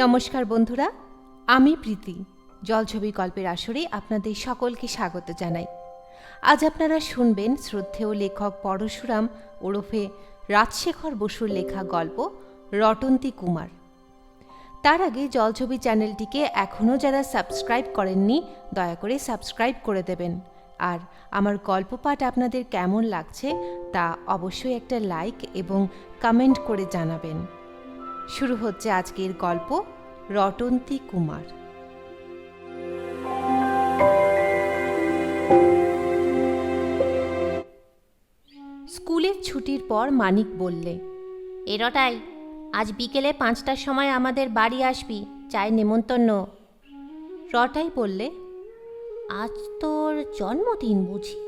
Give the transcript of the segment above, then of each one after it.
নমস্কার বন্ধুরা, আমি প্রীতি। জলছবি গল্পের আসরে আপনাদের সকলকে স্বাগত জানাই। আজ আপনারা শুনবেন শ্রদ্ধেয় লেখক পরশুরাম ওরফে রাজশেখর বসুর লেখা গল্প রটন্তী কুমার। তার আগে জলছবি চ্যানেলটিকে এখনও যারা সাবস্ক্রাইব করেননি দয়া করে সাবস্ক্রাইব করে দেবেন। আর আমার গল্প পাঠ আপনাদের কেমন লাগছে তা অবশ্যই একটা লাইক এবং কমেন্ট করে জানাবেন। শুরু হচ্ছে আজকের গল্প রটন্তী কুমার। স্কুলের ছুটির পর মানিক বললে, এরটাই আজ বিকেলে 5টার সময় আমাদের বাড়ি আসবি, চায়ের নেমন্তন্ন। রটাই বললে, আজ তোর জন্মদিন বুঝি?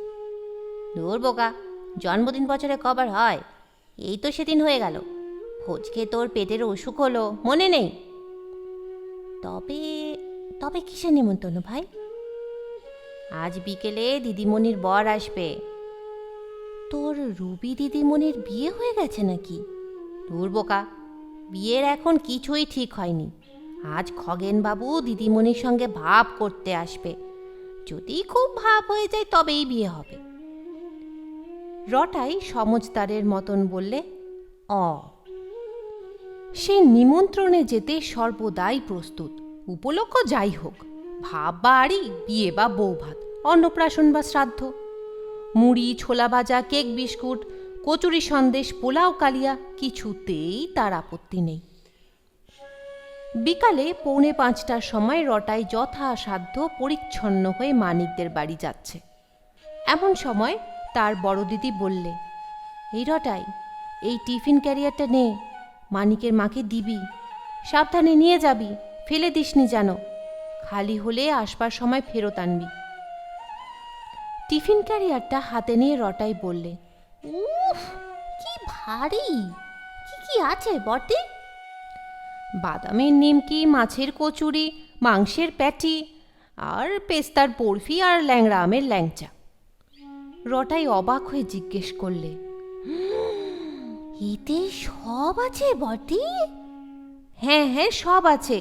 দূর বোকা, জন্মদিন বছরে কবার হয়? এই তো সেদিন হয়ে গেল। ভোজ খেয়ে তোর পেটের অসুখ হলো, মনে নেই? তবে তবে কিসের নেমন্তন্ন ভাই? আজ বিকেলে দিদিমণির বর আসবে। তোর রুবি দিদিমণির বিয়ে হয়ে গেছে নাকি? দূর বোকা, বিয়ের এখন কিছুই ঠিক হয়নি। আজ খগেনবাবু দিদিমণির সঙ্গে ভাব করতে আসবে। যদি খুব ভাব হয়ে যায় তবেই বিয়ে হবে। রটাই সমজদারের মতন বললে, সে নিমন্ত্রণে যেতে সর্বদাই প্রস্তুত, উপলক্ষ যাই হোক, ভাব বা আড়ি, বিয়ে বা বৌভাত, অন্নপ্রাশন বা শ্রাদ্ধ, মুড়ি, ছোলা ভাজা, কেক, বিস্কুট, কচুরি, সন্দেশ, পোলাও, কালিয়া, কিছুতেই তার আপত্তি নেই। বিকালে 4:45টার সময় রটাই যথাসাধ্য পরিচ্ছন্ন হয়ে মানিকদের বাড়ি যাচ্ছে। এমন সময় তার বড় দিদি বললে, এই রটাই, এই টিফিন ক্যারিয়ারটা নে, মানিকের মাকে দিবি, সাবধানে নিয়ে যাবি, ফেলে দিসনি যেন, খালি হলে আসবার সময় ফেরত আনবি। টিফিন ক্যারিয়ারটা হাতে নিয়ে রটাই বললে, উফ, কি ভারী! কি কি আছে বটে? বাদামের নিমকি, মাছের কচুরি, মাংসের প্যাটি, আর পেস্তার বরফি, আর ল্যাংড়া আমের ল্যাংচা। রটাই অবাক হয়ে জিজ্ঞেস করলে, এতে সব আছে বটে? হ্যাঁ হ্যাঁ, সব আছে।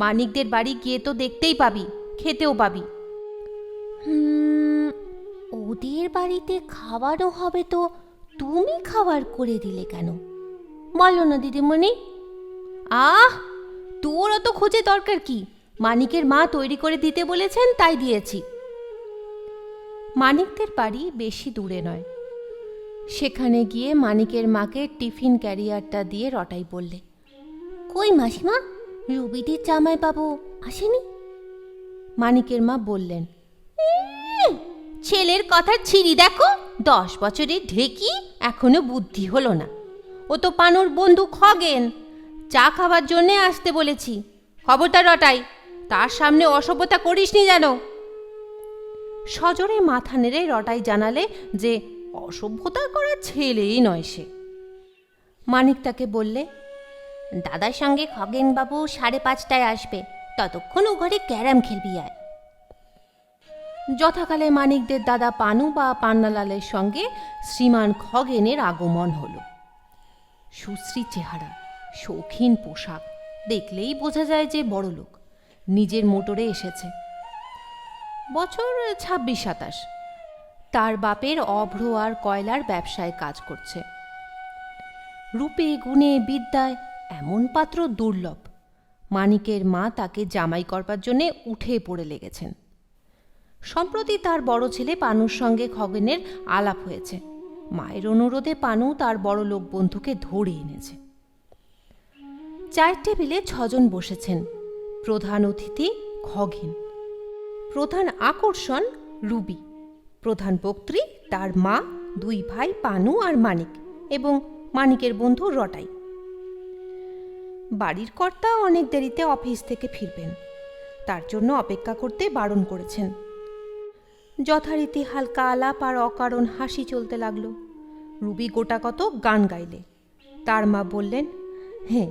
মানিকদের বাড়ি গিয়ে তো দেখতেই পাবি, খেতেও পাবি। ওদের বাড়িতে খাওয়ারও হবে তো তুমি খাবার করে দিলে কেন? বলো না দিদিমণি। আহ, তোর অত খোঁজে দরকার কি? মানিকের মা তৈরি করে দিতে বলেছেন, তাই দিয়েছি। মানিকদের বাড়ি বেশি দূরে নয়। সেখানে গিয়ে মানিকের মাকে টিফিন ক্যারিয়ারটা দিয়ে রটাই বললে, কই মাসিমা, রুবিদির জামাইবাবু আসেনি? মানিকের মা বললেন, ছেলের কথা ছিঁড়ি দেখো, 10 বছরের ঢেকি, এখনো বুদ্ধি হলো না। ও তো পানুর বন্ধু খগেন, চা খাবার জন্যে আসতে বলেছি। খবরদার রটাই, তার সামনে অসভ্যতা করিসনি যেন। সজোরে মাথা নেড়ে রটাই জানালে যে অসভ্যতা করা ছেলেই নয় সে। মানিক তাকে বললে, দাদার সঙ্গে খগেনবাবু 5:30টায় আসবে, ততক্ষণ ও ঘরে ক্যারাম খেলবি আয়। যথাকালে মানিকদের দাদা পানু বা পান্নালালের সঙ্গে শ্রীমান খগেনের আগমন হল। সুশ্রী চেহারা, শৌখিন পোশাক, দেখলেই বোঝা যায় যে বড়লোক। নিজের মোটরে এসেছে। বছর 26-27। তার বাপের অভ্র আর কয়লার ব্যবসায় কাজ করছে। রূপে গুণে বিদ্যায় এমন পাত্র দুর্লভ। মানিকের মা তাকে জামাই করবার জন্যে উঠে পড়ে লেগেছেন। সম্প্রতি তার বড় ছেলে পানুর সঙ্গে খগেনের আলাপ হয়েছে। মায়ের অনুরোধে পানু তার বড় লোক বন্ধুকে ধরে এনেছে। চায়ের টেবিলে 6 জন বসেছেন। প্রধান অতিথি খগেন, প্রধান আকর্ষণ রুবি, প্রধান বক্ত্রী তার মা, 2 ভাই পানু আর মানিক, এবং মানিকের বন্ধু রটাই। বাড়ির কর্তা অনেক দেরিতে অফিস থেকে ফিরবেন, তার জন্য অপেক্ষা করতে বারণ করেছেন। যথারীতি হালকা আলাপ আর অকারণ হাসি চলতে লাগলো। রুবি গোটা কত গান গাইলে। তার মা বললেন, হ্যাঁ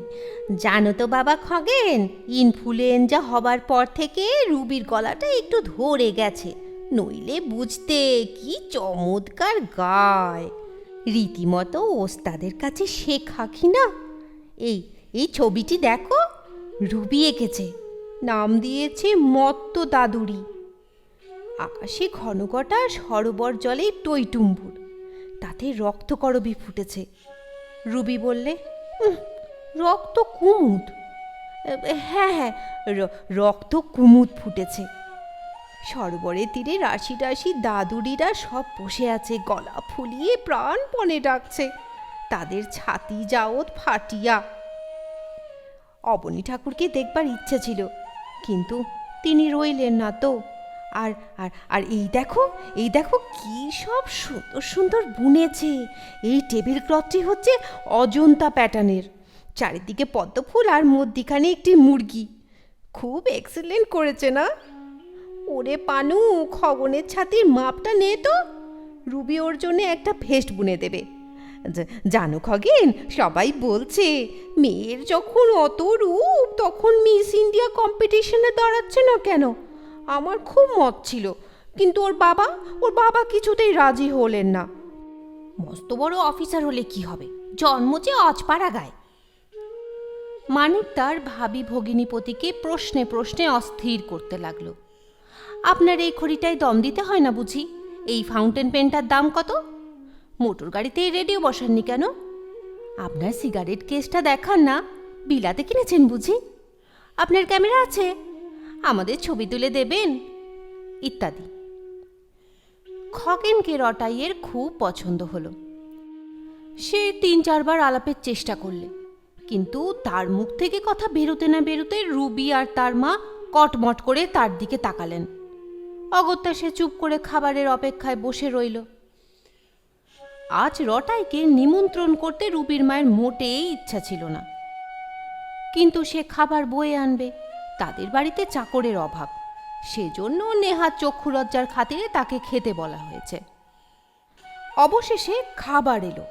জানো তো বাবা খগেন, ইনফ্লুয়েঞ্জা হবার পর থেকে রুবির গলাটা একটু ধরে গেছে, নইলে বুঝতে কি চমৎকার গায়। রীতিমতো ওস্তাদের কাছে শেখা কি না। এই ছবিটি দেখো, রুবি এঁকেছে, নাম দিয়েছে মত্ত দাদুরি। আকাশে ঘনঘটা সরোবর জলে টইটুম্বুর, তাতে রক্তকরবী ফুটেছে। রুবি বললে, রক্ত কুমুদ। হ্যাঁ হ্যাঁ, রক্ত কুমুদ ফুটেছে। সরোবরের তীরে রাশি রাশি দাদুরিরা সব বসে আছে, গলা ফুলিয়ে প্রাণপণে ডাকছে, তাদের ছাতি যাওত ফাটিয়া। অবনী ঠাকুরকে দেখবার ইচ্ছে ছিল, কিন্তু তিনি রইলেন না তো। আর আর আর এই দেখো কি সব সুন্দর সুন্দর বুনেছে। এই টেবিল ক্লথটি হচ্ছে অজন্তা প্যাটার্নের, চারিদিকে পদ্মফুল আর মধ্যিখানে একটি মুরগি। খুব এক্সেলেন্ট করেছে না? ওরে পানু, খগনের ছাতির মাপটা নে তো, রুবি ওর জন্যে একটা ভেস্ট বুনে দেবে। জানো খগেন, সবাই বলছে মেয়ের যখন অত রূপ তখন মিস ইন্ডিয়া কম্পিটিশনে দাঁড়াচ্ছে না কেন। আমার খুব মত ছিল, কিন্তু ওর বাবা কিছুতেই রাজি হলেন না। মস্ত বড় অফিসার হলে কি হবে, জন্ম যে অজপাড়া গায়। মানিক তার ভাবি ভগিনীপতিকে প্রশ্নে প্রশ্নে অস্থির করতে লাগলো। আপনার এই খড়িটায় দম দিতে হয় না বুঝি? এই ফাউন্টেন পেনটার দাম কত? মোটর গাড়িতে রেডিও বসাননি কেন? আপনার সিগারেট কেসটা দেখান না, বিলাতে কিনেছেন বুঝি? আপনার ক্যামেরা আছে, আমাদের ছবি তুলে দেবেন, ইত্যাদি। খগেনকে রটাইয়ের খুব পছন্দ হলো। সে 3-4 বার আলাপের চেষ্টা করলে, কিন্তু তার মুখ থেকে কথা বেরোতে না বেরোতে রুবি আর তার মা কটমট করে তার দিকে তাকালেন। অগত্যা সে চুপ করে খাবারের অপেক্ষায় বসে রইল। আজ রটাইকে নিমন্ত্রণ করতে রুবির মায়ের মোটেই ইচ্ছা ছিল না, কিন্তু সে খাবার বয়ে আনবে, তাদের বাড়িতে চাকরের অভাব, সেজন্য নেহাত চক্ষুলজ্জার খাতিরে তাকে খেতে বলা হয়েছে। অবশেষে খাবার এলো।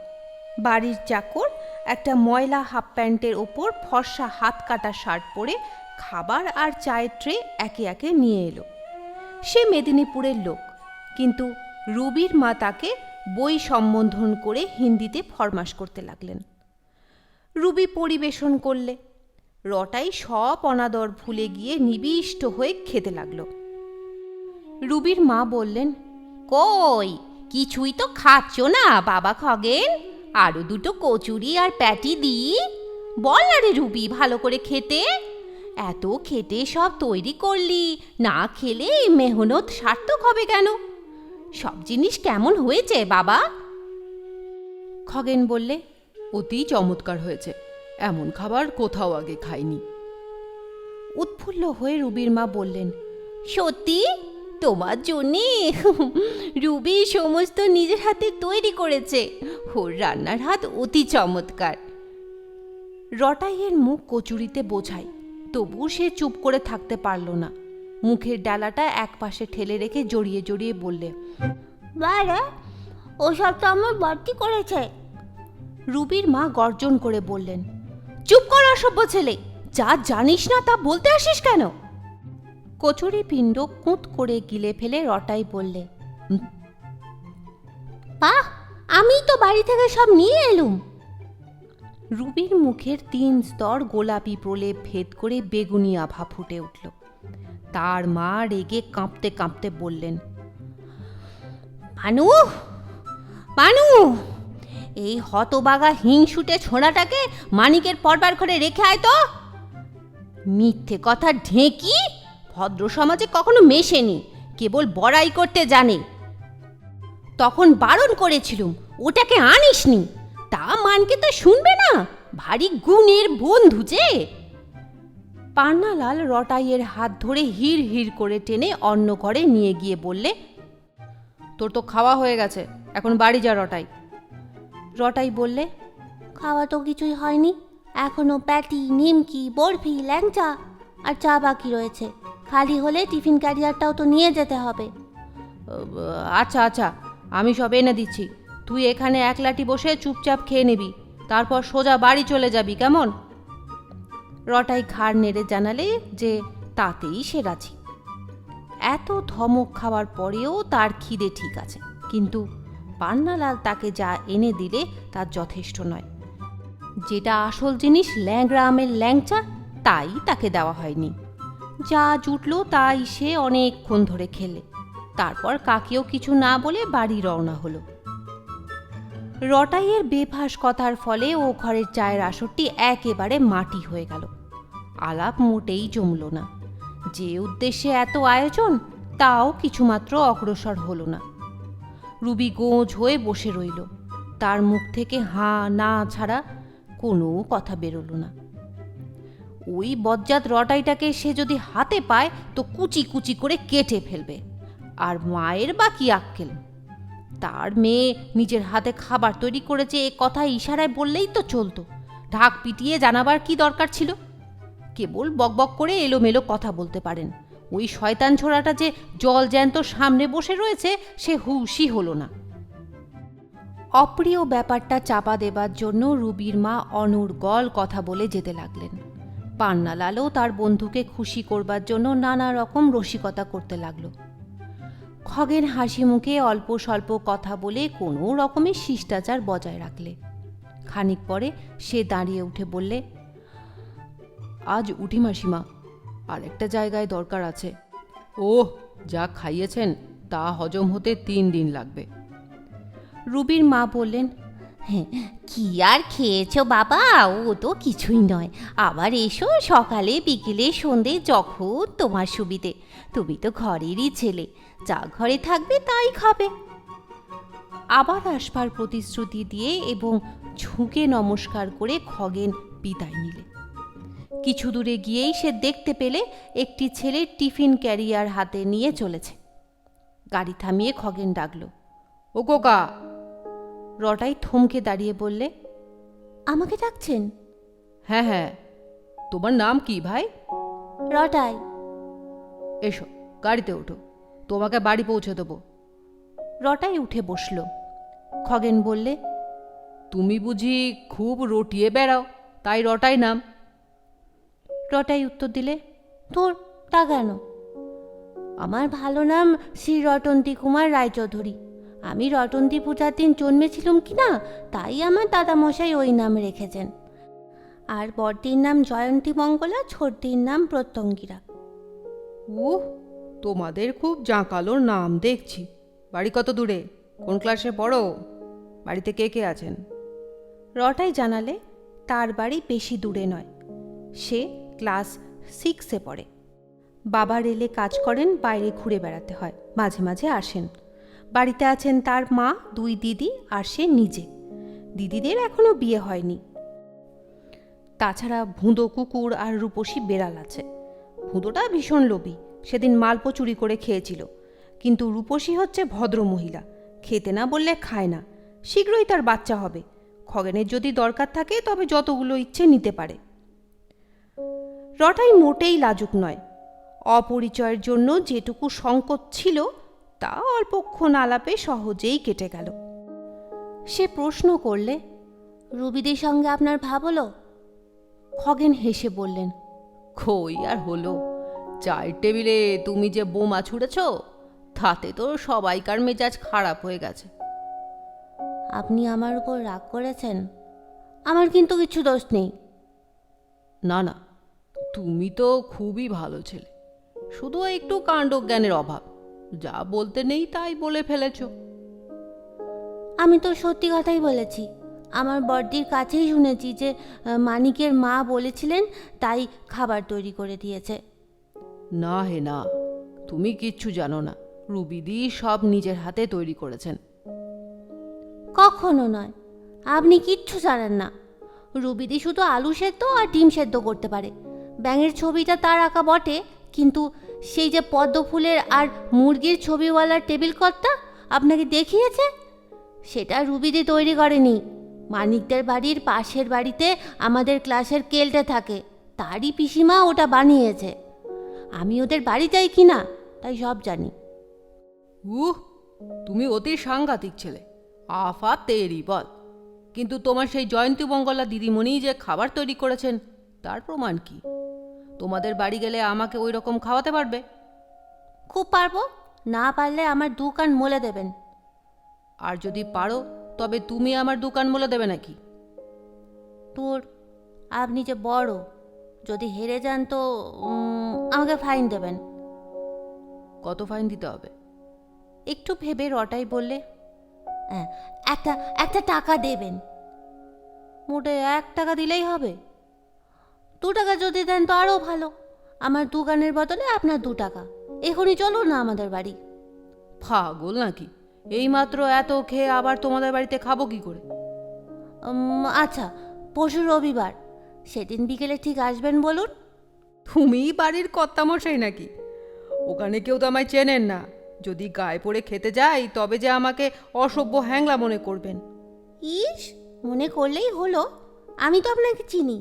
বাড়ির চাকর একটা ময়লা হাফ প্যান্টের ওপর ফর্সা হাত কাটা শার্ট পরে খাবার আর চায়ের ট্রে একে একে নিয়ে এলো। সে মেদিনীপুরের লোক, কিন্তু রুবির মা তাকে বই সম্বোধন করে হিন্দিতে ফরমাশ করতে লাগলেন। রুবি পরিবেশন করলে। রটাই সব অনাদর ভুলে গিয়ে নিবিষ্ট হয়ে খেতে লাগলো। রুবির মা বললেন, কই কিছুই তো খাচ্ছ না বাবা খগেন, আরো দুটো কচুরি আর প্যাটি দিই। বল না রে রুবি, ভালো করে খেতে। এত খেটে সব তৈরি করলি, না খেলে মেহনত সার্থক হবে কেন? সব জিনিস কেমন হয়েছে বাবা? খগেন বললে, অতি চমৎকার হয়েছে, এমন খাবার কোথাও আগে খাইনি। উৎফুল্ল হয়ে রুবির মা বললেন, সত্যি? তোমার জন্যে রুবি সমস্ত নিজের হাতে তৈরি করেছে, ওর রান্নার হাত অতি চমৎকার। রটাইয়ের মুখ কচুরিতে বোঝায়, তবু সে চুপ করে থাকতে পারল না। মুখের ডালাটা একপাশে ঠেলে রেখে জড়িয়ে জড়িয়ে বললে, বারে ওসব তো আমার বাড়তি করেছে। রুবির মা গর্জন করে বললেন, চুপ কর অসভ্য ছেলে, যা জানিস না তা বলতে আসিস কেন? কচুরি পিণ্ড কুঁত করে গিলে ফেলে রটাই বললে, বাহ, আমি তো বাড়ি থেকে সব নিয়ে এলুম। রুবির মুখের 3 স্তর গোলাপি প্রলেপ ভেদ করে বেগুনি আভা ফুটে উঠল। তার মা রেগে কাঁপতে কাঁপতে বললেন, পানু, পানু, এই হতবাগা হিংসুটে ছোঁড়াটাকে মানিকের পড়বার ঘরে রেখে আয় তো। মিথ্যে কথা ঢেঁকি, ভদ্র সমাজে কখনো মেশেনি, কেবল বড়াই করতে জানে। তখন বারণ করেছিলুম, ওটাকে আনিসনি, তা মানকে তো শুনবে না, ভারী গুণের বন্ধু যে। পান্নালাল রটাইয়ের হাত ধরে হির হির করে টেনে অন্য ঘরে নিয়ে গিয়ে বললে, তোর তো খাওয়া হয়ে গেছে, এখন বাড়ি যা রটাই। রটাই বললে, খাওয়া তো কিছুই হয়নি, এখনো প্যাটি, নিমকি, বরফি, ল্যাংচা আর চা বাকি রয়েছে। খালি হলে টিফিন ক্যারিয়ারটাও তো নিয়ে যেতে হবে। আচ্ছা আচ্ছা, আমি সব এনে দিচ্ছি, তুই এখানে একলাটি বসে চুপচাপ খেয়ে নিবি, তারপর সোজা বাড়ি চলে যাবি, কেমন? রটাই ঘাড় নেড়ে জানালে যে তাতেই সে রাজি। এত ধমক খাওয়ার পরেও তার খিদে ঠিক আছে, কিন্তু পান্নালাল তাকে যা এনে দিলে তা যথেষ্ট নয়। যেটা আসল জিনিস, ল্যাংড়া আমের ল্যাংচা, তাই তাকে দেওয়া হয়নি। যা জুটল তাই সে অনেকক্ষণ ধরে খেলে। তারপর কাকেও কিছু না বলে বাড়ি রওনা হলো। রটাইয়ের বেফাঁস কথার ফলে ও ঘরের চায়ের আসরটি একেবারে মাটি হয়ে গেল। আলাপ মোটেই জমল না। যে উদ্দেশ্যে এত আয়োজন তাও কিছুমাত্র অগ্রসর হলো না। রুবি গোঁজ হয়ে বসে রইল। তার মুখ থেকে হাঁ না ছাড়া কোনো কথা বেরোলো না। ওই বজ্জাত রটাইটাকে সে যদি হাতে পায় তো কুচি কুচি করে কেটে ফেলবে। আর মায়ের বা কি আক্কেল! তার মেয়ে নিজের হাতে খাবার তৈরি করেছে এ কথা ইশারায় বললেই তো চলতো। ঢাক পিটিয়ে জানাবার কি দরকার ছিল? কেবল বকবক করে এলোমেলো কথা বলতে পারেন। ওই শয়তান ছোড়াটা যে জল জ্যান্ত সামনে বসে রয়েছে সে হুঁশই হলো না। অপ্রিয় ব্যাপারটা চাপা দেবার জন্য রুবির মা অনর্গল কথা বলে যেতে লাগলেন। পান্নালালও তার বন্ধুকে খুশি করবার জন্য নানা রকম রসিকতা করতে লাগলো। খগেন হাসি মুখে অল্প স্বল্প কথা বলে কোনো রকমের শিষ্টাচার বজায় রাখলে। খানিক পরে সে দাঁড়িয়ে উঠে বললে, আজ উঠি মাসিমা, আর একটা জায়গায় দরকার আছে। ওহ, যা খাইয়েছেন তা হজম হতে 3 দিন লাগবে। রুবির মা বললেন, হ্যাঁ, কি আর খেয়েছো বাবা, ও তো কিছুই নয়। আবার এসো সকালে বিকেলে সন্ধে যখন তোমার সুবিধে। তুমি তো ঘরেরই ছেলে, যা ঘরে থাকবে তাই খাবে। আবার আসবার প্রতিশ্রুতি দিয়ে এবং ঝুঁকে নমস্কার করে খগেন বিদায় নিলে। কিছু দূরে গিয়েই সে দেখতে পেলে একটি ছেলে টিফিন ক্যারিয়ার হাতে নিয়ে চলেছে। গাড়ি থামিয়ে খগেন ডাকল, ও কোকা। রটাই থমকে দাঁড়িয়ে বললে, আমাকে ডাকছেন? হ্যাঁ হ্যাঁ, তোমার নাম কি ভাই? রটাই। এসো গাড়িতে ওঠো, তোমাকে বাড়ি পৌঁছে দেবো। রটাই উঠে বসল। খগেন বললে, তুমি বুঝি খুব রটিয়ে বেড়াও, তাই রটাই নাম? রটাই উত্তর দিলে, তোর তা কেন? আমার ভালো নাম শ্রী রটন্তী কুমার রায়চৌধুরী। আমি রটন্তী পূজার দিন জন্মেছিলাম কি না, তাই আমার দাদামশাই ওই নাম রেখেছেন। আর বড়দির নাম জয়ন্তী মঙ্গলা, ছোটদির নাম প্রত্যঙ্গিরা। উহ, তোমাদের খুব জাঁকালো নাম দেখছি। বাড়ি কত দূরে? কোন ক্লাসে পড়ো? বাড়িতে কে কে আছেন? রটাই জানালে তার বাড়ি বেশি দূরে নয়। সে ক্লাস 6-এ পড়ে। বাবা রেলে কাজ করেন, বাইরে ঘুরে বেড়াতে হয়, মাঝে মাঝে আসেন। বাড়িতে আছেন তার মা, 2 দিদি আর সে নিজে। দিদিদের এখনো বিয়ে হয়নি। তাছাড়া ভুঁদো কুকুর আর রূপসী বেড়াল আছে। ভুঁদোটা ভীষণ লোভী, সেদিন মালপো চুরি করে খেয়েছিল। কিন্তু রূপসী হচ্ছে ভদ্র মহিলা, খেতে না বললে খায় না। শীঘ্রই তার বাচ্চা হবে। খগেনের যদি দরকার থাকে তবে যতগুলো ইচ্ছে নিতে পারে। রটাই মোটেই লাজুক নয়। অপরিচয়ের জন্য যেটুকু সংকোচ ছিল তা অল্পক্ষণ আলাপে সহজেই কেটে গেল। সে প্রশ্ন করলে, রুবিদের সঙ্গে আপনার ভাব হলো? খগেন হেসে বললেন, কই আর হলো, চায়ের টেবিলে তুমি যে বোমা ছুঁড়েছ তাতে তো সবাইকার মেজাজ খারাপ হয়ে গেছে। আপনি আমার উপর রাগ করেছেন? আমার কিন্তু কিছু দোষ নেই। না না, তুমি তো খুবই ভালো ছেলে, শুধু একটু কাণ্ডজ্ঞানের অভাব। যা বলতে নেই তাই বলে ফেলেছ। আমি তো সত্যি কথাই বলেছি। আমার বড়দির কাছেই শুনেছি যে মানিকের মা বলেছিলেন, তাই খাবার তৈরি করে দিয়েছে। না হে না, তুমি কিচ্ছু জানো না। রুবিদি সব নিজের হাতে তৈরি করেছেন। কখনো নয়, আপনি কিচ্ছু জানেন না। রুবিদি শুধু আলু সেদ্ধ আর ডিম সেদ্ধ করতে পারে। ব্যাঙের ছবিটা তার আঁকা বটে, কিন্তু সেই যে পদ্ম ফুলের আর মুরগির ছবিওয়ালার টেবিল কর্তা আপনাকে দেখিয়েছে, সেটা রুবিদি তৈরি করেনি। মানিকদের বাড়ির পাশের বাড়িতে আমাদের ক্লাসের কেলটে থাকে, তারই পিসিমা ওটা বানিয়েছে। আমি ওদের বাড়ি যাই কি না তাই সব জানি। তুমি অতি সাংঘাতিক ছেলে, আফা তেরি বল। কিন্তু তোমার সেই জয়ন্তী মঙ্গলা দিদিমণি যে খাবার তৈরি করেছেন তার প্রমাণ কি? তোমাদের বাড়ি গেলে আমাকে ওই রকম খাওয়াতে পারবে? খুব পারবো, না পারলে আমার 2 কান মলে দেবেন। আর যদি পারো তবে তুমি আমার 2 কান মলে দেবে নাকি? তোর, আপনি যে বড়, যদি হেরে যান তো আমাকে ফাইন দেবেন। কত ফাইন দিতে হবে? একটু ভেবে রটাই বললে, হ্যাঁ, একটা টাকা দেবেন। মোটে 1 টাকা দিলেই হবে? 2 টাকা যদি দেন তো আরও ভালো। আমার 2 গানের বদলে আপনার 2 টাকা। এখনই চলুন না আমাদের বাড়ি। পাগল নাকি? এইমাত্র এত খেয়ে আবার তোমাদের বাড়িতে খাবো কি করে? আচ্ছা, পরশু রবিবার, সেদিন বিকেলে ঠিক আসবেন বলুন। তুমিই বাড়ির কর্তামশাই নাকি? ওখানে কেউ তো আমায় চেনেন না। যদি গায়ে পড়ে খেতে যাই তবে যে আমাকে অসভ্য হ্যাংলা মনে করবেন। ইস, মনে করলেই হলো। আমি তো আপনাকে চিনি।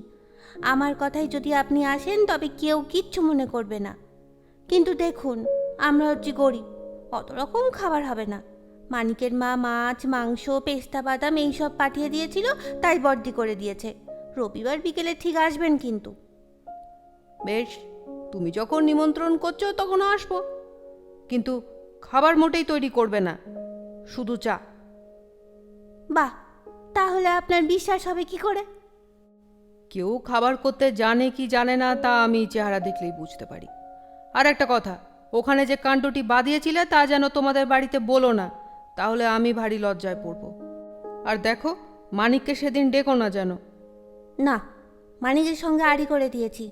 আমার কথায় যদি আপনি আসেন তবে কেউ কিচ্ছু মনে করবে না। কিন্তু দেখুন, আমরা হচ্ছি গরিব, অত রকম খাবার হবে না। মানিকের মা মাছ, মাংস, পেস্তা বাদাম এইসব পাঠিয়ে দিয়েছিল, তাই বর্দি করে দিয়েছে। রবিবার বিকেলে ঠিক আসবেন কিন্তু। বেশ, তুমি যখন নিমন্ত্রণ করছো তখন আসবো, কিন্তু খাবার মোটেই তৈরি করবে না, শুধু চা। বাহ, তাহলে আপনার বিশ্বাস হবে কি করে? কেউ খাবার করতে জানে কি জানে না তা আমি চেহারা দেখলেই বুঝতে পারি। আর একটা কথা, ওখানে যে কাণ্ডটি বাঁধিয়েছিলে তা যেন তোমাদের বাড়িতে বলো না, তাহলে আমি ভারী লজ্জায় পড়ব। আর দেখো, মানিককে সেদিন ডেকো না যেন। না, মানিকের সঙ্গে আড়ি করে দিয়েছি।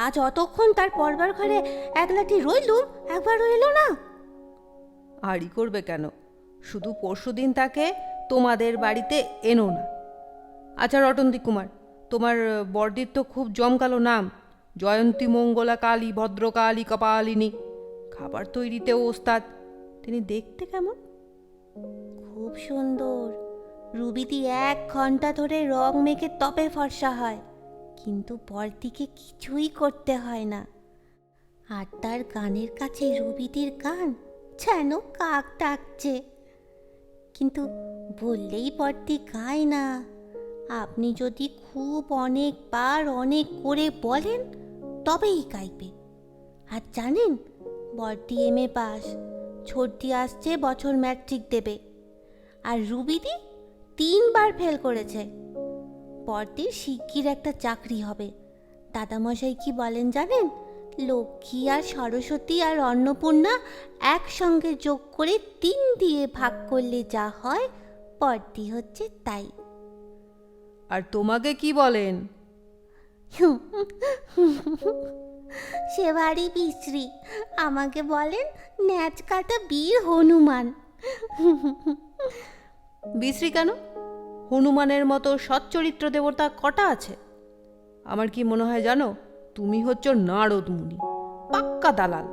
আজ অতক্ষণ তার পড়বার ঘরে একলাটি রইলুম, একবারও এলো না। আড়ি করবে কেন? শুধু পরশুদিন তাকে তোমাদের বাড়িতে এনো না। আচ্ছা রটন্তী কুমার, তোমার বড়দির তো খুব জমকালো নাম, জয়ন্তী, মঙ্গলা, কালী, ভদ্রকালী, কপালিনী। খাবার তৈরিতেও ওস্তাদ। তিনি দেখতে কেমন? খুব সুন্দর। রুবিদি 1 ঘন্টা ধরে রং মেখে তবে ফর্সা হয়, কিন্তু বড়দিকে কিছুই করতে হয় না। আর তার গানের কাছে রুবিদির গান যেন কাক ডাকছে। কিন্তু বললেই বড়দি গায় না। আপনি যদি খুব অনেকবার অনেক করে বলেন তবেই গাইবে। আর জানেন, বড়দি MA পাস, ছোটদি আসছে বছর ম্যাট্রিক দেবে, আর রুবিদি 3 বার ফেল করেছে। বড়দির শিগগির একটা চাকরি হবে। দাদামশাই কি বলেন জানেন? লক্ষ্মী আর সরস্বতী আর অন্নপূর্ণা একসঙ্গে যোগ করে 3 দিয়ে ভাগ করলে যা হয়, বড়দি হচ্ছে তাই। আর তোমাকে কি বলেন? সে ভারী বিশ্রী। আমাকে বলেন ন্যাচ কাটা বীর হনুমান। বিশ্রী কেন? হনুমানের মতো সচ্চরিত্র দেবতা কটা আছে? আমার কি মনে হয় জানো, তুমি হচ্ছ নারদ মুনি, পাক্কা দালাল।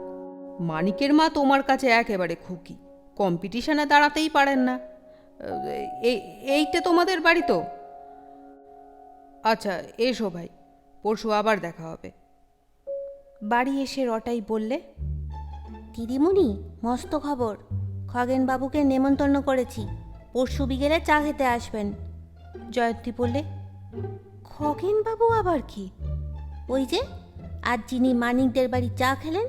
মানিকের মা তোমার কাছে একেবারে খুকি, কম্পিটিশনে দাঁড়াতেই পারেন না। এইটা তোমাদের বাড়ি তো? আচ্ছা এসো ভাই, পরশু আবার দেখা হবে। বাড়ি এসে রটাই বললে, দিদিমণি, মস্ত খবর। খগেন বাবুকে নেমন্তন্ন করেছি, পরশু বিকেলে চা খেতে আসবেন। জয়ন্তী বললে, খগেন বাবু আবার কি? ওই যে আজ যিনি মানিকদের বাড়ি চা খেলেন,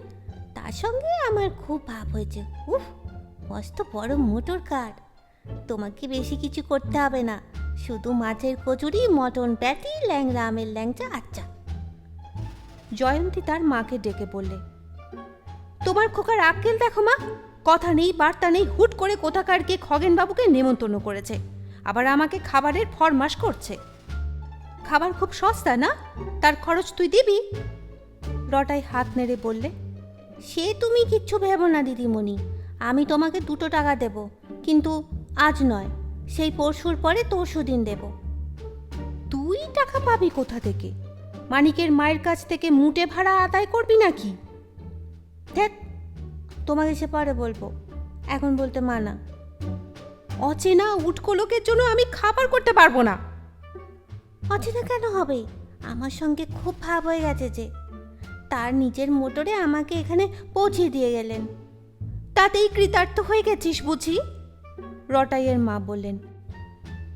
তার সঙ্গে আমার খুব ভাব হয়েছে। উফ, মস্ত বড় মোটর কার। তোমাকে বেশি কিছু করতে হবে না, শুধু মাছের কচুরি, মটন প্যাটি, ল্যাংড়া আমের ল্যাংচা। আচ্ছা। জয়ন্তী তার মাকে ডেকে বললে, তোমার খোকার আক্কেল দেখো মা, কথা নেই বার্তা নেই, হুট করে কোথাকার গিয়ে খগেন বাবুকে নেমন্তন্ন করেছে, আবার আমাকে খাবারের ফরমাশ করছে। খাবার খুব সস্তা না, তার খরচ তুই দিবি? রটাই হাত নেড়ে বললে, সে তুমি কিচ্ছু ভেবো না দিদিমণি, আমি তোমাকে 2 টাকা দেব, কিন্তু আজ নয়, সেই পরশুর পরে তরশুদিন দেব। 2 টাকা পাবি কোথা থেকে? মানিকের মায়ের কাছ থেকে মুটে ভাড়া আদায় করবি নাকি? দেখ, তোমাকে সে পরে বলবো, এখন বলতে মানা। অচেনা উটকো লোকের জন্য আমি খাবার করতে পারবো না। অচেনা কেন হবে? আমার সঙ্গে খুব ভাব হয়ে গেছে যে, তার নিজের মোটরে আমাকে এখানে পৌঁছে দিয়ে গেলেন। তাতেই কৃতার্থ হয়ে গেছিস বুঝি? রটাইয়ের মা বললেন,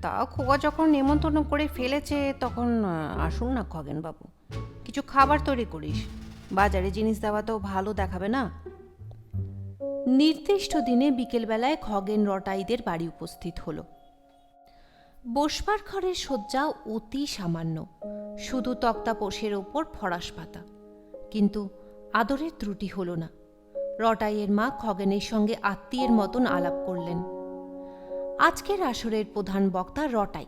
তা খোকা যখন নেমন্তন্ন করে ফেলেছে তখন আসুন না খগেন বাবু, কিছু খাবার তৈরি করিস, বাজারে জিনিস দেওয়া তো ভালো দেখাবে না। নির্দিষ্ট দিনে বিকেলবেলায় খগেন রটাইদের বাড়ি উপস্থিত হলো। বসবার ঘরের শয্যা অতি সামান্য, শুধু তক্তাপোষের ওপর ফরাস পাতা, কিন্তু আদরের ত্রুটি হলো না। রটাইয়ের মা খগেনের সঙ্গে আত্মীয়ের মতন আলাপ করলেন। আজকের আসরের প্রধান বক্তা রটাই।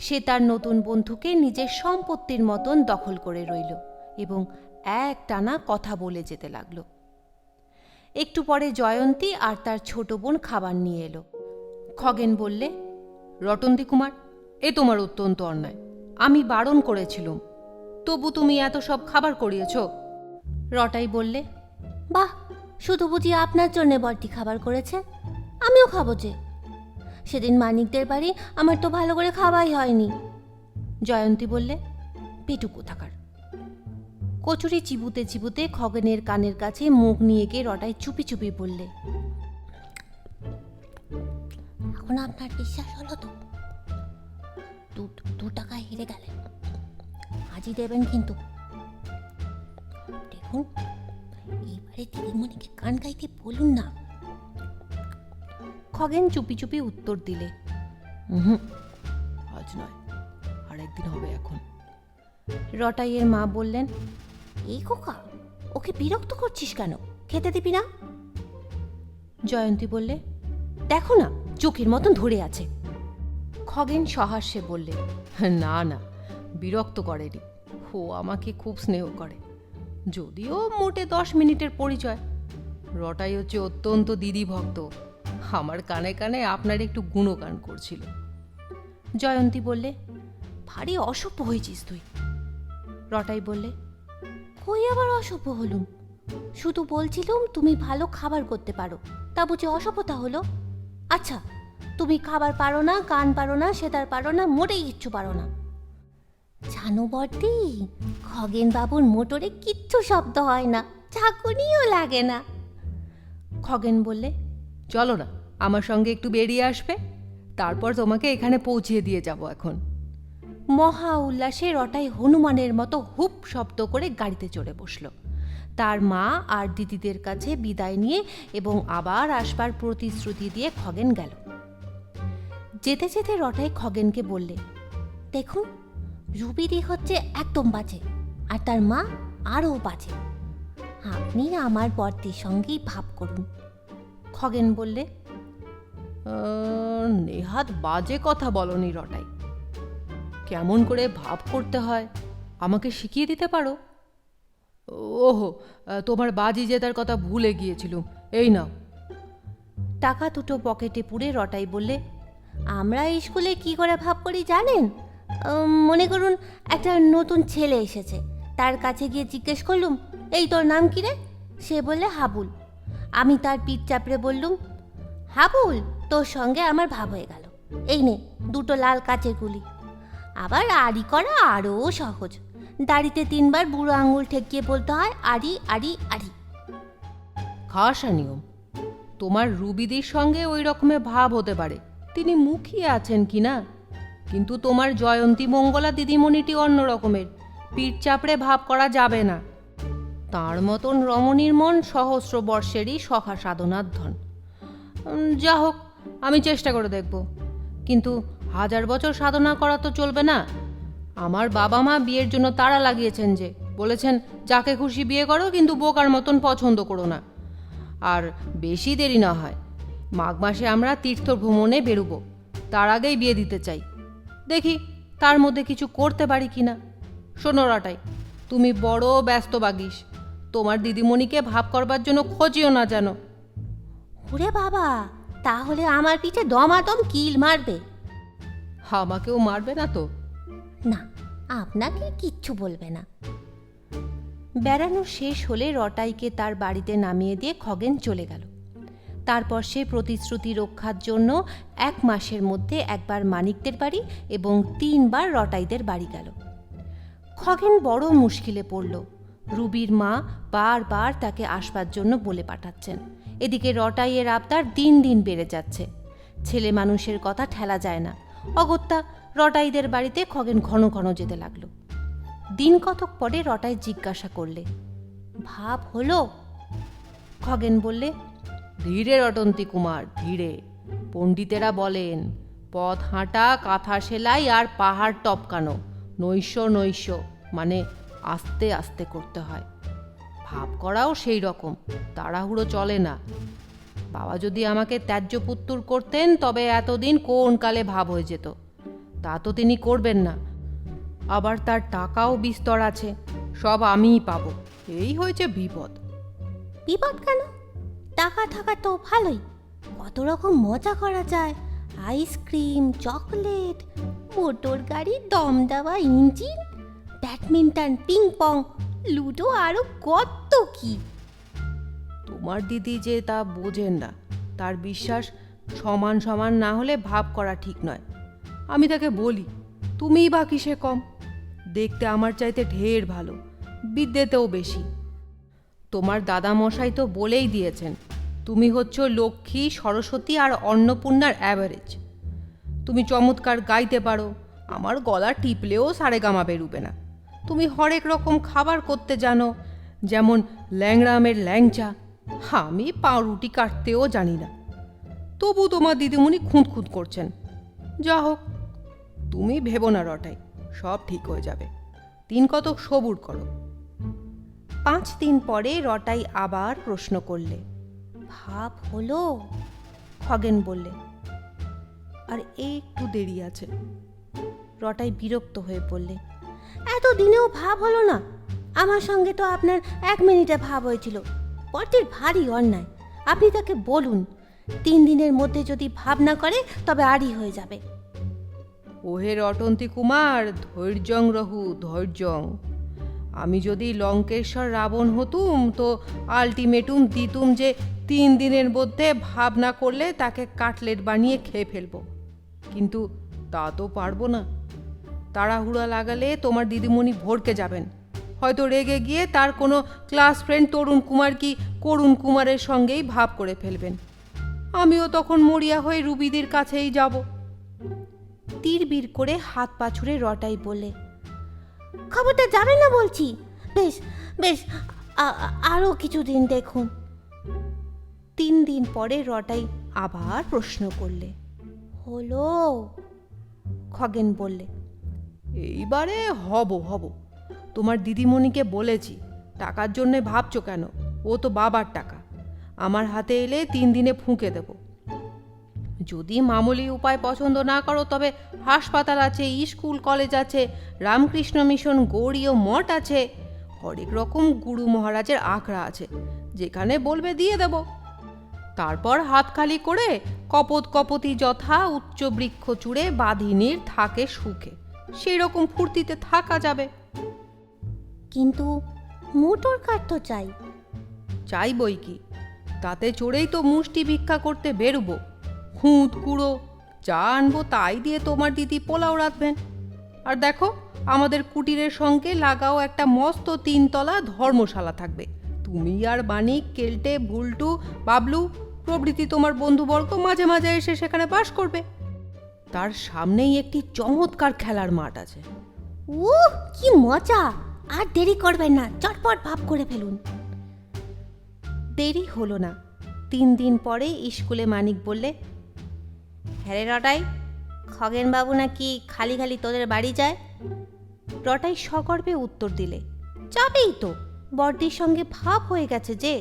সে তার নতুন বন্ধুকে নিজের সম্পত্তির মতন দখল করে রইল এবং একটানা কথা বলে যেতে লাগলো। একটু পরে জয়ন্তী আর তার ছোট বোন খাবার নিয়ে এলো। খগেন বললে, রটন্তী কুমার, এ তোমার অত্যন্ত অন্যায়। আমি বারণ করেছিলুম, তবু তুমি এত সব খাবার করিয়েছ। রটাই বললে, বাহ, শুধু বুঝি আপনার জন্যে বড়টি খাবার করেছে? আমিও খাবো যে। সেদিন মানিকদের বাড়ি আমার তো ভালো করে খাওয়াই হয়নি। জয়ন্তী বললে, পেটু কোথাকার। কচুরি চিবুতে চিবুতে খগেনের কানের কাছে মুখ নিয়ে গিয়ে রটাই চুপি চুপি বললে, এখন আপনার বিশ্বাস হলো তো? 2 টাকা হেরে গেলেন, আজই দেবেন কিন্তু। দেখুন, এইবারে দিদিমণিকে গান গাইতে বলুন না। খগেন চুপি চুপি উত্তর দিলে, আজ নয়, আরেকদিন হবে এখন। রটাইয়ের মা বললেন, এই খোকা, ওকে বিরক্ত করছিস কেন? খেতে দিবি না? জয়ন্তী বললে, দেখো না, চোখের মতন ধরে আছে। খগেন সহাস্যে বললে, না না, বিরক্ত করেনি, ও আমাকে খুব স্নেহ করে, যদিও মোটে 10 মিনিটের পরিচয়। রটাই হচ্ছে অত্যন্ত দিদি ভক্ত, আমার কানে কানে আপনার একটু গুণগান করছিল। জয়ন্তী বললে, ভারী অসভ্য হয়েছিস তুই। রটাই বললে, কই আবার অসভ্য হলুম? শুধু বলছিলুম তুমি ভালো খাবার করতে পারো, তা বুঝি অসভ্যতা হলো? আচ্ছা, তুমি খাবার পারো না, গান পারো না, সেতার পারো না, মোটেই কিচ্ছু পারো না। জানো বর্দি, খগেন বাবুর মোটরে কিচ্ছু শব্দ হয় না, ঝাঁকুনিও লাগে না। খগেন বললে, চলো না, আমার সঙ্গে একটু বেরিয়ে আসবে, তারপর তোমাকে এখানে পৌঁছিয়ে দিয়ে যাব এখন। মহা উল্লাসে রটাই হনুমানের মতো হুপ শব্দ করে গাড়িতে চড়ে বসল। তার মা আর দিদিদের কাছে বিদায় নিয়ে এবং আবার আসবার প্রতিশ্রুতি দিয়ে খগেন গেল। যেতে যেতে রটাই খগেনকে বললে, দেখুন, রুবিদি হচ্ছে একদম বাজে, আর তার মা আরও বাজে। আপনি আমার বর্দির সঙ্গেই ভাব করুন। খগেন বললে, নেহাত বাজে কথা বলনি রটাই, কেমন করে ভাব করতে হয় আমাকে শিখিয়ে দিতে পারো? ওহো, তোমার বাজি জেতার কথা ভুলে গিয়েছিলুম, এই নাও। টাকা দুটো পকেটে পুরে রটাই বললে, আমরা স্কুলে কি করে ভাব করি জানেন? মনে করুন একটা নতুন ছেলে এসেছে, তার কাছে গিয়ে জিজ্ঞেস করলুম, এই তোর নাম কি রে? সে বললে হাবুল। আমি তার পিঠ চাপড়ে বললুম, হাবুল, তোর সঙ্গে আমার ভাব হয়ে গেল, এই নে 2টো লাল কাচের গুলি। আবার আড়ি করা আরও সহজ, দাড়িতে 3বার বুড়ো আঙুল ঠেকিয়ে বলতে হয়, আড়ি আড়ি আড়ি। খাসা নিয়ম। তোমার রুবিদির সঙ্গে ওই রকমের ভাব হতে পারে, তিনি মুখিয়ে আছেন কি না, কিন্তু তোমার জয়ন্তী মঙ্গলা দিদিমণিটি অন্য রকমের, পিঠ চাপড়ে ভাব করা যাবে না। তাঁর মতন রমণীর মন সহস্র বর্ষেরই সখা সাধনার ধন। যা হোক, আমি চেষ্টা করে দেখব, কিন্তু 1000 বছর সাধনা করা তো চলবে না। আমার বাবা মা বিয়ের জন্য তাড়া লাগিয়েছেন, যে বলেছেন যাকে খুশি বিয়ে করো, কিন্তু বোকার মতন পছন্দ করো না। আর বেশি দেরি না হয়, মাঘ মাসে আমরা তীর্থ ভ্রমণে বেরোবো, তার আগেই বিয়ে দিতে চাই। দেখি তার মধ্যে কিছু করতে পারি কিনা। শোনো রটাই, তুমি বড় ব্যস্ত বাগিস, তোমার দিদিমণিকে ভাব করবার জন্য খোঁজিও না যেন। ওরে বাবা, তাহলে আমার পিঠে দমাদম কিল মারবে। আমাকেও মারবে না তো? না, আপনাকে কিচ্ছু বলবে না। বেড়ানো শেষ হলে রটাইকে তার বাড়িতে নামিয়ে দিয়ে খগেন চলে গেল। তারপর সে প্রতিশ্রুতি রক্ষার জন্য 1 মাসের মধ্যে একবার মানিকদের বাড়ি এবং 3বার রটাইদের বাড়ি গেল। খগেন বড় মুশকিলে পড়ল। রুবির মা বারবার তাকে আসবার জন্য বলে পাঠাচ্ছেন। এদিকে রটাইয়ের আবদার দিন দিন বেড়ে যাচ্ছে। ছেলে মানুষের কথা ঠেলা যায় না। অগত্যা রটাইদের বাড়িতে খগেন ঘন ঘন যেতে লাগলো। দিন কতক পরে রটাই জিজ্ঞাসা করলে, ভাব হলো? খগেন বললে, ধীরে রটন্তী কুমার, ধীরে। পণ্ডিতেরা বলেন, পথ হাঁটা, কাঁথা সেলাই আর পাহাড় টপকানো, নৈশ নৈশ মানে আস্তে আস্তে করতে হয়। ভাব করাও সেই রকম, তাড়াহুড়ো চলে না। বাবা যদি আমাকে ত্যায্য পুত্তুর করতেন তবে এতদিন কোন কালে ভাব হয়ে যেত। তা তো তিনি করবেন না। আবার তার টাকাও বিস্তর আছে, সব আমিই পাবো। এই হয়েছে বিপদ। বিপদ কেন? টাকা থাকা তো ভালোই, কত রকম মজা করা যায়। আইসক্রিম, চকলেট, মোটর গাড়ি, দম দেওয়া engine, badminton, ping pong, ludo, আরো কত কি। তোমার দিদি যে তা বোঝেন না। তার বিশ্বাস সমান সমান না হলে ভাব করা ঠিক নয়। আমি তাকে বলি, তুমিই বা কিসে কম? দেখতে আমার চাইতে ঢের ভালো, বিদ্যেতেও বেশি। তোমার দাদামশাই তো বলেই দিয়েছেন, তুমি হচ্ছ লক্ষ্মী, সরস্বতী আর অন্নপূর্ণার অ্যাভারেজ। তুমি চমৎকার গাইতে পারো, আমার গলা টিপলেও সারেগামা বেরুবে না। তুমি হরেক রকম খাবার করতে জানো, যেমন ল্যাংড়ামের ল্যাংচা। আমি পাউরুটি কাটতেও জানি না। তবু তোমার দিদিমণি খুঁত খুঁত করছেন। যা হোক, তুমি ভেবো না রটাই, সব ঠিক হয়ে যাবে। 3 কতক সবুর করো। 5 দিন পরে রটাই আবার প্রশ্ন করলে। ভাব হলো? খগেন বললে, আর একটু দেরি আছে। রটাই বিরক্ত হয়ে বললে, এত দিনেও ভাব হলো না? আমার সঙ্গে তো আপনার 1 মিনিটে ভাব হয়েছিল। পরটির ভারী অন্যায়। আপনি তাকে বলুন 3 দিনের মধ্যে যদি ভাব না করে তবে আড়ি হয়ে যাবে। ওহে রটন্তী কুমার, ধৈর্যং রহু ধৈর্যং। আমি যদি লঙ্কেশ্বর রাবণ হতুম তো আলটিমেটুম দিতুম যে 3 দিনের মধ্যে ভাব না করলে তাকে কাটলেট বানিয়ে খেয়ে ফেলবো। কিন্তু তা তো পারবো না। তাড়াহুড়া লাগালে তোমার দিদিমণি ভড়কে যাবেন। হয়তো রেগে গিয়ে তার কোনো ক্লাস ফ্রেন্ড তরুণ কুমার কি করুণ কুমারের সঙ্গেই ভাব করে ফেলবেন। আমিও তখন মরিয়া হয়ে রুবিদির কাছেই যাব। তীরবীর করে হাত পা ছুড়ে রটাই বলে, খবরটা যাবে না বলছি। বেশ বেশ, আরও কিছুদিন দেখুন। 3 দিন পরে রটাই আবার প্রশ্ন করলে। হলো? খগেন বললে, এইবারে হব। তোমার দিদিমণিকে বলেছি, টাকার জন্যে ভাবছো কেন? ও তো বাবার টাকা। আমার হাতে এলে 3 দিনে ফুঁকে দেব। যদি মামুলি উপায় পছন্দ না করো তবে হাসপাতাল আছে, স্কুল কলেজ আছে, রামকৃষ্ণ মিশন, গৌড়ীয় মঠ আছে, হরেক রকম গুরু মহারাজের আখড়া আছে, যেখানে বলবে দিয়ে দেব। তারপর হাত খালি করে কপত কপতি যথা উচ্চ বৃক্ষ চূড়ে বাঁধিনীর থাকে সুখে, সেই রকম ফুর্তিতে থাকা যাবে। কিন্তু মোটর কার তো চাই বই কি, তাতে চড়েই তো মুষ্টি ভিক্ষা করতে বেরোবো। খুঁত কুড়ো যা আনবো তাই দিয়ে তোমার দিদি পোলাও রাঁধবেন। আর দেখো, আমাদের কুটিরের সঙ্গে লাগাও একটা মস্ত 3 তলা ধর্মশালা থাকবে। তুমি আর মানিক, কেলটে, বুল্টু, বাবলু প্রভৃতি তোমার বন্ধুবর্গ মাঝে মাঝে এসে সেখানে বাস করবে। তার সামনেই একটি চমৎকার খেলার মাঠ আছে। কি মজা! আর দেরি করবেন না, চটপট ভাব করে ফেলুন। দেরি হলো না। 3 দিন পরে স্কুলে মানিক বললে, হ্যাঁ রে রটাই, খগেন বাবু নাকি খালি খালি তোদের বাড়ি যায়? রটাই সগর্বে উত্তর দিলে, যাবেই তো, বড়দির সঙ্গে ভাব হয়ে গেছে যে।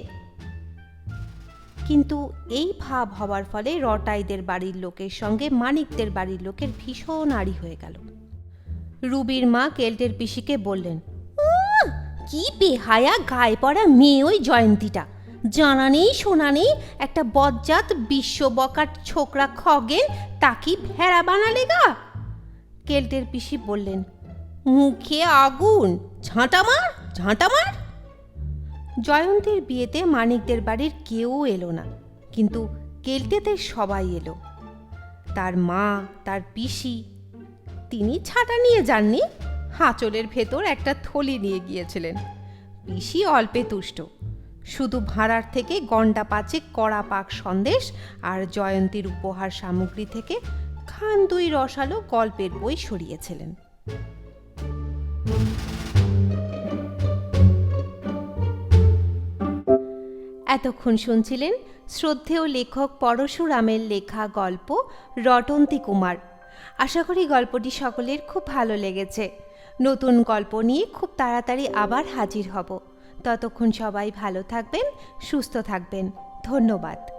কিন্তু এই ভাব হওয়ার ফলে রটাইদের বাড়ির লোকের সঙ্গে মানিকদের বাড়ির লোকের ভীষণ আড়ি হয়ে গেল। রুবির মা কেলটের পিসিকে বললেন, কি বেহায়া গায়ে পড়া মেয়ে ওই জয়ন্তীটা। জানা নেই শোনা নেই একটা বজ্জাত বিশ্ব বকাট ছোকরা খগেন তাকি ভেড়া বানালে গা। কেলটের পিসি বললেন, মুখে আগুন, ঝাঁটা মার। জয়ন্তীর বিয়েতে মানিকদের বাড়ির কেউ এলো না, কিন্তু কেলটেতে সবাই এলো। তার মা, তার পিসি। তিনি ছাটা নিয়ে যাননি, হাঁচলের ভেতর একটা থলি নিয়ে গিয়েছিলেন। পিসি অল্পে তুষ্ট, শুধু ভাঁড়ার থেকে গন্ডা 5 কড়া পাক সন্দেশ আর জয়ন্তীর উপহার সামগ্রী থেকে খান 2 রসালো গল্পের বই সরিয়েছিলেন। এতক্ষণ শুনছিলেন শ্রদ্ধেয় লেখক পরশুরামের লেখা গল্প রটন্তী কুমার। আশা করি গল্পটি সকলের খুব ভালো লেগেছে। নতুন গল্প নিয়ে খুব তাড়াতাড়ি আবার হাজির হব। ততক্ষণ সবাই ভালো থাকবেন, সুস্থ থাকবেন। ধন্যবাদ।